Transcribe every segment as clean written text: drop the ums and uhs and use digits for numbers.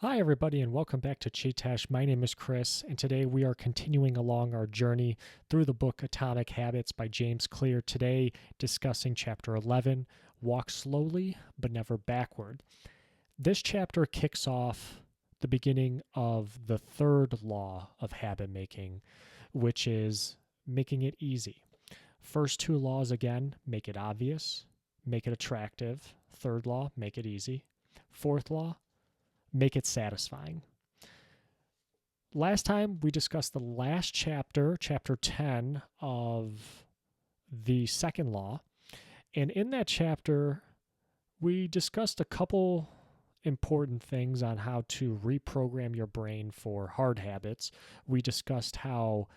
Hi, everybody, and welcome back to Chee-Tash. My name is Chris, and today we are continuing along our journey through the book Atomic Habits by James Clear. Today, discussing chapter 11 Walk Slowly but Never Backward. This chapter kicks off the beginning of the third law of habit making, which is making it easy. First two laws again make it obvious, make it attractive. Third law, make it easy. Fourth law, make it satisfying. Last time we discussed the last chapter, chapter 10 of the second law. And in that chapter, we discussed a couple important things on how to reprogram your brain for hard habits. We discussed how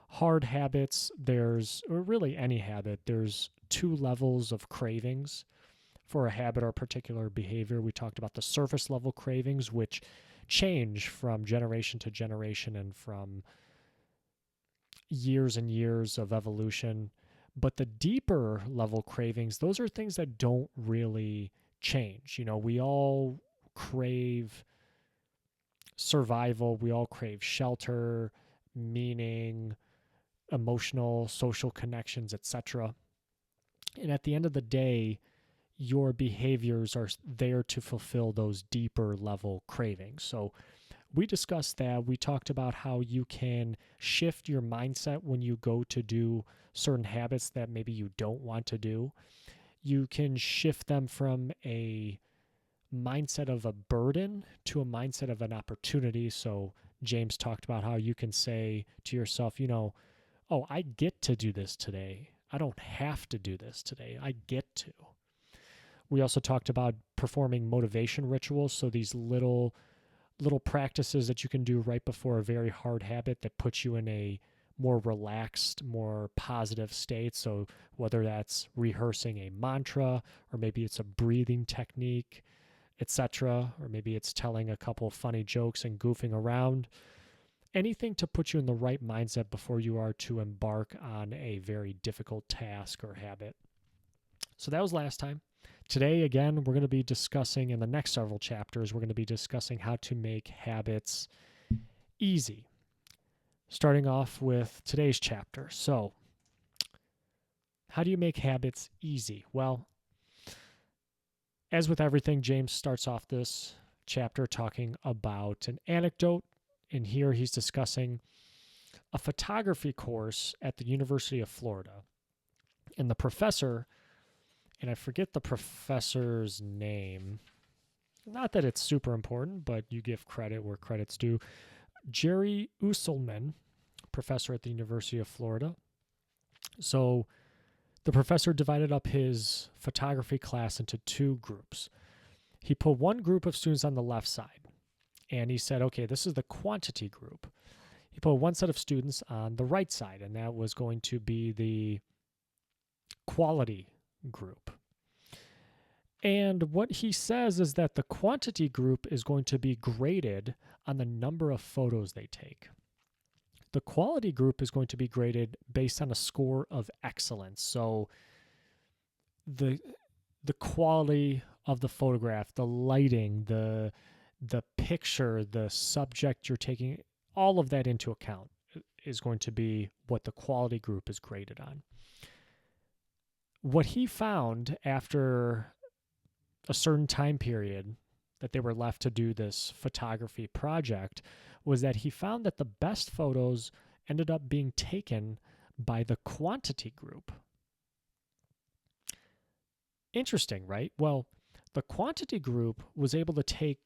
hard habits, or really any habit, there's two levels of cravings for a habit or particular behavior. We talked about the surface level cravings, which change from generation to generation and from years and years of evolution. But the deeper level cravings, those are things that don't really change. You know, we all crave survival, we all crave shelter, meaning, emotional, social connections, etc. And at the end of the day, your behaviors are there to fulfill those deeper level cravings. So we discussed that. We talked about how you can shift your mindset when you go to do certain habits that maybe you don't want to do. You can shift them from a mindset of a burden to a mindset of an opportunity. So James talked about how you can say to yourself, oh, I get to do this today. I don't have to do this today. I get to. We also talked about performing motivation rituals. So these little practices that you can do right before a very hard habit that puts you in a more relaxed, more positive state. So whether that's rehearsing a mantra, or maybe it's a breathing technique, etc., or maybe it's telling a couple of funny jokes and goofing around. Anything to put you in the right mindset before you are to embark on a very difficult task or habit. So that was last time. Today, again, we're going to be discussing, in the next several chapters, we're going to be discussing how to make habits easy. Starting off with today's chapter. So, how do you make habits easy? Well, as with everything, James starts off this chapter talking about an anecdote. And here he's discussing a photography course at the University of Florida. And the professor, and I forget the professor's name. Not that it's super important, but you give credit where credit's due. Jerry Usselman, professor at the University of Florida. So the professor divided up his photography class into two groups. He put one group of students on the left side, and he said, okay, this is the quantity group. He put one set of students on the right side, and that was going to be the quality group. And what he says is that the quantity group is going to be graded on the number of photos they take. The quality group is going to be graded based on a score of excellence. So the quality of the photograph, the lighting, the picture, the subject you're taking, all of that into account is going to be what the quality group is graded on. What he found after a certain time period that they were left to do this photography project was that he found that the best photos ended up being taken by the quantity group. Interesting, right? Well, the quantity group was able to take,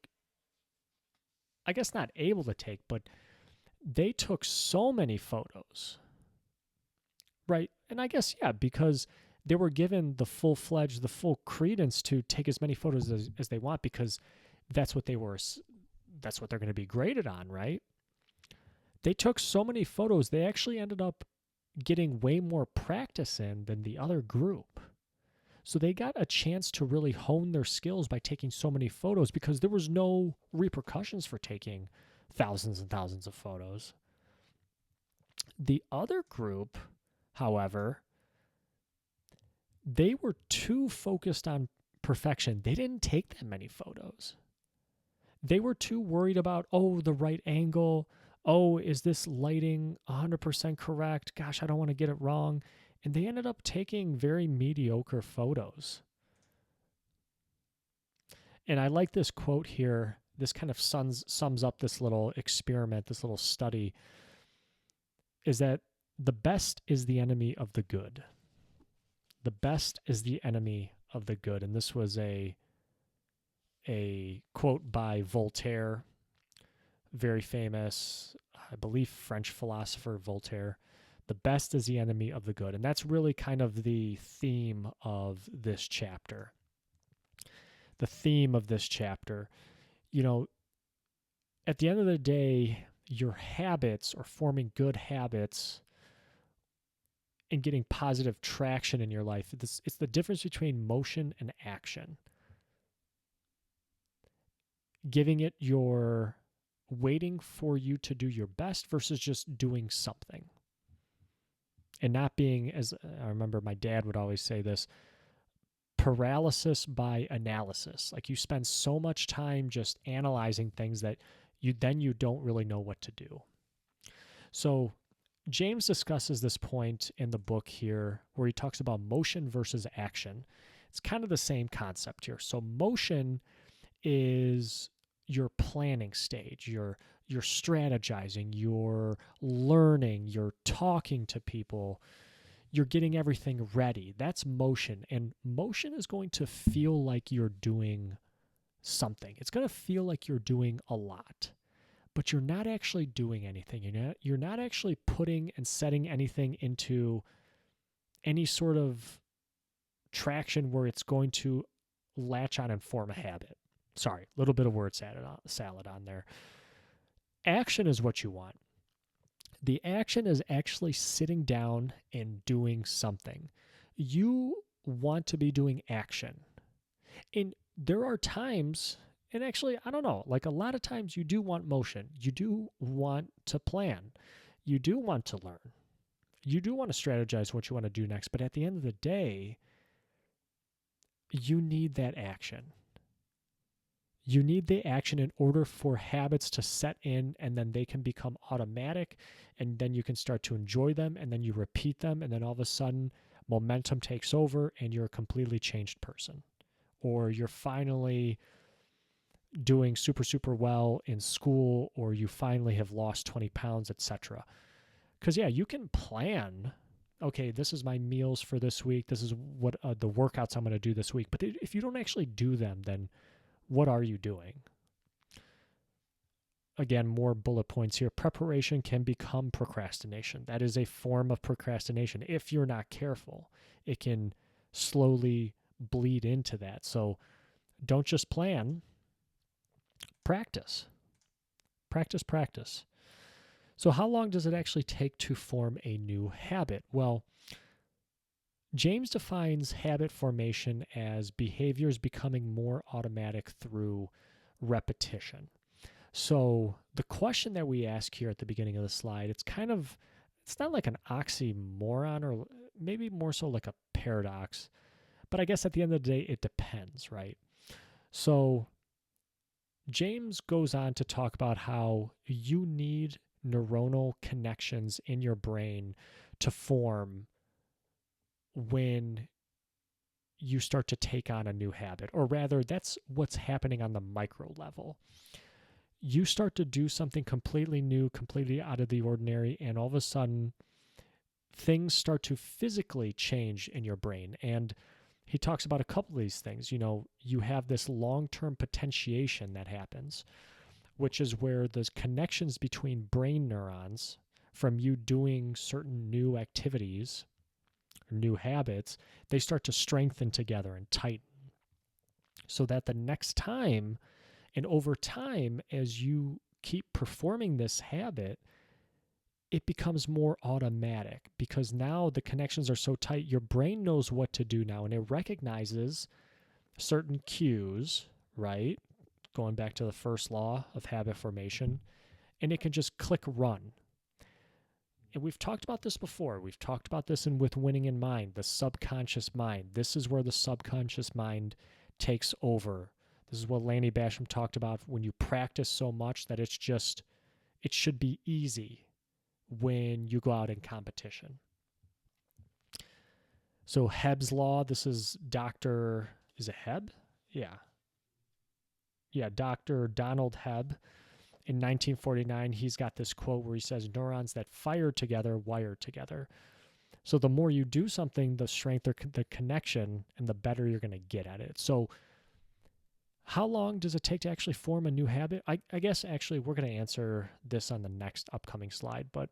I guess not able to take, but they took so many photos, right? And I guess, yeah, because they were given the full-fledged, the full credence to take as many photos as they want, because that's what they're going to be graded on, right? They took so many photos, they actually ended up getting way more practice in than the other group. So they got a chance to really hone their skills by taking so many photos, because there was no repercussions for taking thousands and thousands of photos. The other group, however, they were too focused on perfection. They didn't take that many photos. They were too worried about, oh, the right angle. Oh, is this lighting 100% correct? Gosh, I don't want to get it wrong. And they ended up taking very mediocre photos. And I like this quote here. This kind of sums up this little experiment, this little study, is that the best is the enemy of the good. The best is the enemy of the good. And this was a quote by Voltaire, very famous, I believe, French philosopher Voltaire. The best is the enemy of the good. And that's really kind of the theme of this chapter. The theme of this chapter, you know, at the end of the day, your habits, or forming good habits and getting positive traction in your life, it's the difference between motion and action. Giving it your waiting for you to do your best versus just doing something. And not being, as I remember my dad would always say this, paralysis by analysis. Like, you spend so much time just analyzing things that you don't really know what to do. So James discusses this point in the book here where he talks about motion versus action. It's kind of the same concept here. So motion is your planning stage, your strategizing, you're learning, you're talking to people, you're getting everything ready. That's motion. And motion is going to feel like you're doing something. It's going to feel like you're doing a lot, but you're not actually doing anything. You're not actually putting and setting anything into any sort of traction where it's going to latch on and form a habit. Sorry, a little bit of word salad on there. Action is what you want. The action is actually sitting down and doing something. You want to be doing action. And there are times, and actually, I don't know, like a lot of times you do want motion. You do want to plan. You do want to learn. You do want to strategize what you want to do next. But at the end of the day, you need that action. You need the action in order for habits to set in, and then they can become automatic, and then you can start to enjoy them, and then you repeat them, and then all of a sudden momentum takes over and you're a completely changed person. Or you're finally doing super, super well in school, or you finally have lost 20 pounds, etc. Because, yeah, you can plan, okay, this is my meals for this week. This is what the workouts I'm going to do this week. But if you don't actually do them, then what are you doing? Again, more bullet points here. Preparation can become procrastination. That is a form of procrastination. If you're not careful, it can slowly bleed into that. So don't just plan. Practice. Practice, practice. So how long does it actually take to form a new habit? Well, James defines habit formation as behaviors becoming more automatic through repetition. So the question that we ask here at the beginning of the slide, it's not like an oxymoron, or maybe more so like a paradox. But I guess at the end of the day, it depends, right? So James goes on to talk about how you need neuronal connections in your brain to form when you start to take on a new habit, or rather, that's what's happening on the micro level. You start to do something completely new, completely out of the ordinary, and all of a sudden, things start to physically change in your brain. And he talks about a couple of these things. You have this long-term potentiation that happens, which is where the connections between brain neurons from you doing certain new activities, new habits, they start to strengthen together and tighten, so that the next time, and over time, as you keep performing this habit, it becomes more automatic, because now the connections are so tight, your brain knows what to do now, and it recognizes certain cues, right? Going back to the first law of habit formation, and it can just click run. And we've talked about this before. We've talked about this with Winning in Mind, the subconscious mind. This is where the subconscious mind takes over This is what Lanny Basham talked about when you practice so much that it should be easy when you go out in competition. So Hebb's law, this is is it Hebb? Yeah. Yeah, Dr. Donald Hebb. In 1949, he's got this quote where he says, neurons that fire together wire together. So the more you do something, the strength the connection, and the better you're going to get at it. So how long does it take to actually form a new habit? I guess actually we're going to answer this on the next upcoming slide. But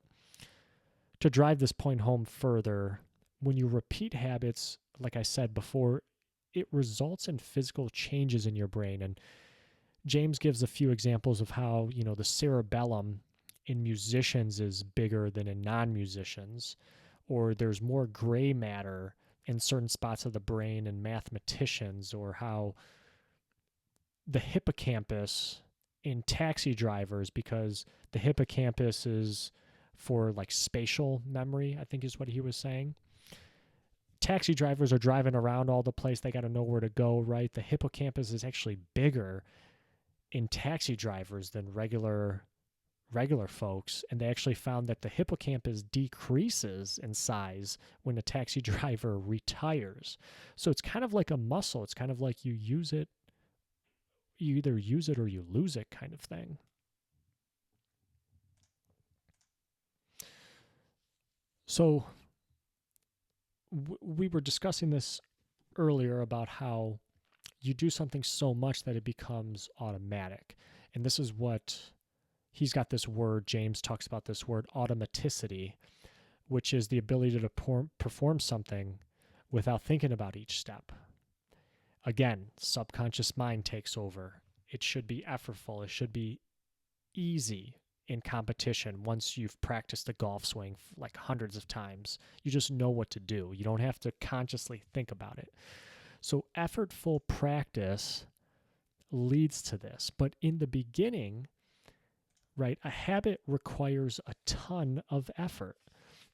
to drive this point home further, when you repeat habits, like I said before, it results in physical changes in your brain. And James gives a few examples of how, the cerebellum in musicians is bigger than in non-musicians, or there's more gray matter in certain spots of the brain in mathematicians, or how the hippocampus in taxi drivers, because the hippocampus is for like spatial memory, I think is what he was saying. Taxi drivers are driving around all the place. They got to know where to go, right? The hippocampus is actually bigger in taxi drivers than regular folks, and they actually found that the hippocampus decreases in size when a taxi driver retires. So it's kind of like a muscle. It's kind of like you either use it or you lose it kind of thing. So we were discussing this earlier about how you do something so much that it becomes automatic. And this is what he's got this word, James talks about this word, automaticity, which is the ability to perform something without thinking about each step. Again, subconscious mind takes over. It should be effortful. It should be easy in competition. Once you've practiced a golf swing like hundreds of times, you just know what to do. You don't have to consciously think about it. So effortful practice leads to this. But in the beginning, right, a habit requires a ton of effort.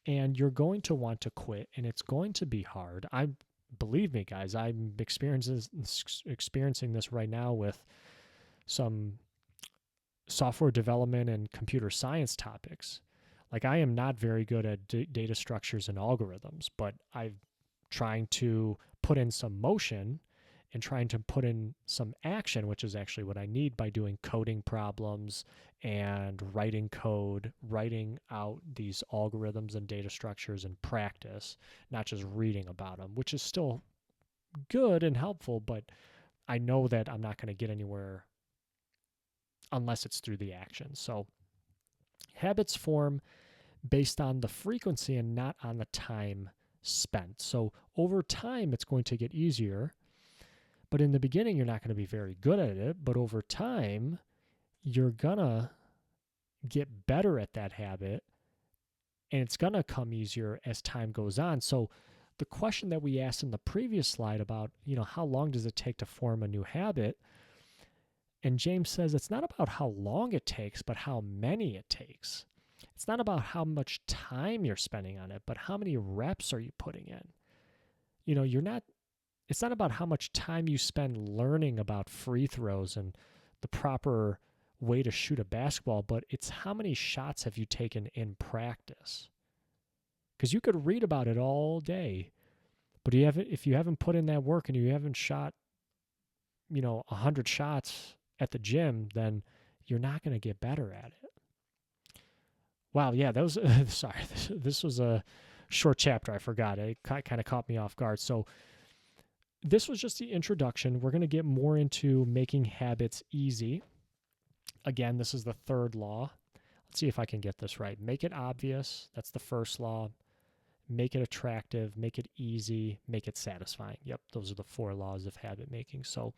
And you're going to want to quit, and it's going to be hard. Believe me, guys, I'm experiencing this right now with some software development and computer science topics. Like, I am not very good at data structures and algorithms, but I'm trying to put in some motion and trying to put in some action, which is actually what I need by doing coding problems and writing code, writing out these algorithms and data structures in practice, not just reading about them, which is still good and helpful, but I know that I'm not going to get anywhere unless it's through the action. So habits form based on the frequency and not on the time spent. So over time, it's going to get easier. But in the beginning, you're not going to be very good at it. But over time, you're going to get better at that habit. And it's going to come easier as time goes on. So the question that we asked in the previous slide about, how long does it take to form a new habit? And James says it's not about how long it takes, but how many it takes. It's not about how much time you're spending on it, but how many reps are you putting in? It's not about how much time you spend learning about free throws and the proper way to shoot a basketball, but it's how many shots have you taken in practice? Because you could read about it all day, but if you haven't put in that work and you haven't shot, 100 shots at the gym, then you're not going to get better at it. Wow, yeah, that was sorry. This was a short chapter. I forgot. It kind of caught me off guard. So this was just the introduction. We're going to get more into making habits easy. Again, this is the third law. Let's see if I can get this right. Make it obvious. That's the first law. Make it attractive. Make it easy. Make it satisfying. Yep, those are the 4 laws of habit making. So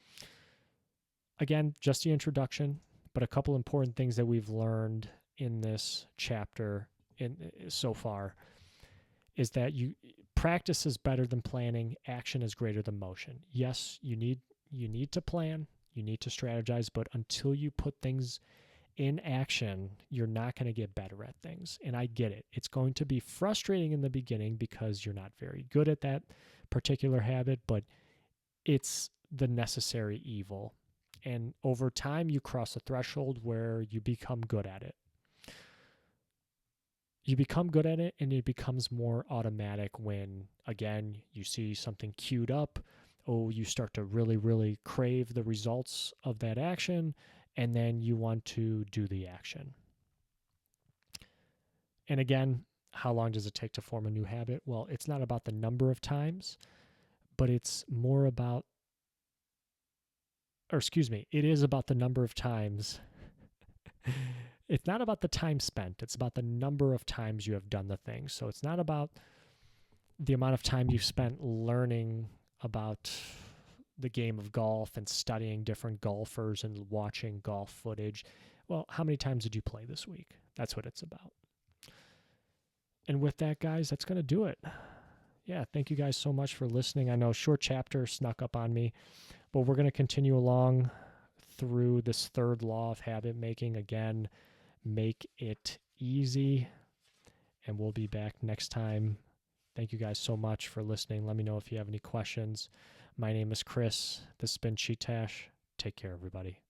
again, just the introduction, but a couple important things that we've learned in this chapter so far is that practice is better than planning, action is greater than motion. Yes, you need to plan, you need to strategize, but until you put things in action, you're not going to get better at things. And I get it. It's going to be frustrating in the beginning because you're not very good at that particular habit, but it's the necessary evil. And over time, you cross a threshold where you become good at it. You become good at it, and it becomes more automatic when, again, you see something queued up. Oh, you start to really, really crave the results of that action, and then you want to do the action. And again, how long does it take to form a new habit? Well, it's not about the number of times, but it's more about, or excuse me, it is about the number of times. It's not about the time spent. It's about the number of times you have done the thing. So it's not about the amount of time you've spent learning about the game of golf and studying different golfers and watching golf footage. Well, how many times did you play this week? That's what it's about. And with that, guys, that's going to do it. Yeah, thank you guys so much for listening. I know short chapter snuck up on me, but we're going to continue along through this third law of habit making. Again, make it easy, and we'll be back next time. Thank you guys so much for listening. Let me know if you have any questions. My name is Chris. This has been Chee-Tash. Take care, everybody.